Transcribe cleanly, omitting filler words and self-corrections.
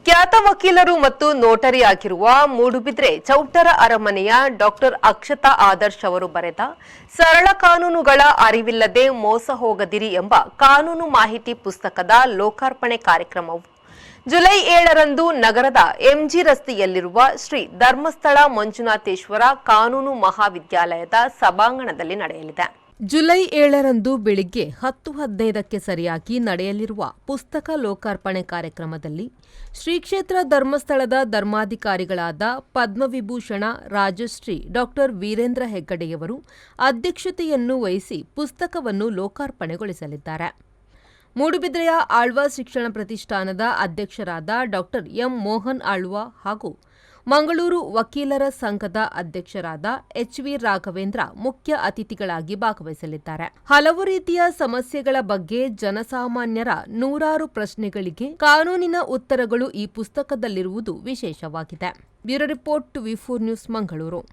ಖ್ಯಾತ ವಕೀಲರು ಮತ್ತು ನೋಟರಿ ಆಗಿರುವ ಮೂಡುಬಿದ್ರೆ ಚೌಟರ ಅರಮನೆಯ ಡಾಕ್ಟರ್ ಅಕ್ಷತಾ ಆದರ್ಶ್ ಅವರು ಬರೆದ ಸರಳ ಕಾನೂನುಗಳ ಅರಿವಿಲ್ಲದೆ ಮೋಸ ಹೋಗದಿರಿ ಎಂಬ ಕಾನೂನು ಮಾಹಿತಿ ಪುಸ್ತಕದ ಲೋಕಾರ್ಪಣೆ ಕಾರ್ಯಕ್ರಮವು ಜುಲೈ 7ರಂದು ನಗರದ ಎಂಜಿ ರಸ್ತೆಯಲ್ಲಿರುವ ಶ್ರೀ ಧರ್ಮಸ್ಥಳ ಮಂಜುನಾಥೇಶ್ವರ ಕಾನೂನು ಮಹಾವಿದ್ಯಾಲಯದ ಸಭಾಂಗಣದಲ್ಲಿ ನಡೆಯಲಿದೆ. ಜುಲೈ 7ರಂದು ಬೆಳಿಗ್ಗೆ 10:15ಕ್ಕೆ ಸರಿಯಾಗಿ ನಡೆಯಲಿರುವ ಪುಸ್ತಕ ಲೋಕಾರ್ಪಣೆ ಕಾರ್ಯಕ್ರಮದಲ್ಲಿ ಶ್ರೀ ಕ್ಷೇತ್ರ ಧರ್ಮಸ್ಥಳದ ಧರ್ಮಾಧಿಕಾರಿಗಳಾದ ಪದ್ಮವಿಭೂಷಣ ರಾಜಶ್ರೀ ಡಾಕ್ಟರ್ ವೀರೇಂದ್ರ ಹೆಗ್ಗಡೆಯವರು ಅಧ್ಯಕ್ಷತೆಯನ್ನು ವಹಿಸಿ ಪುಸ್ತಕವನ್ನು ಲೋಕಾರ್ಪಣೆಗೊಳಿಸಲಿದ್ದಾರೆ. ಮೂಡುಬಿದ್ರೆಯ ಆಳ್ವ ಶಿಕ್ಷಣ ಪ್ರತಿಷ್ಠಾನದ ಅಧ್ಯಕ್ಷರಾದ ಡಾಕ್ಟರ್ ಎಂ ಮೋಹನ್ ಆಳ್ವ ಹಾಗೂ ಮಂಗಳೂರು ವಕೀಲರ ಸಂಘದ ಅಧ್ಯಕ್ಷರಾದ ಎಚ್.ವಿ. ರಾಘವೇಂದ್ರ ಮುಖ್ಯ ಅತಿಥಿಗಳಾಗಿ ಭಾಗವಹಿಸಲಿದ್ದಾರೆ. ಹಲವು ರೀತಿಯ ಸಮಸ್ಯೆಗಳ ಬಗ್ಗೆ ಜನಸಾಮಾನ್ಯರ ನೂರಾರು ಪ್ರಶ್ನೆಗಳಿಗೆ ಕಾನೂನಿನ ಉತ್ತರಗಳು ಈ ಪುಸ್ತಕದಲ್ಲಿರುವುದು ವಿಶೇಷವಾಗಿದೆ. ಬ್ಯೂರೋ ರಿಪೋರ್ಟ್, ವಿ4 ನ್ಯೂಸ್, ಮಂಗಳೂರು.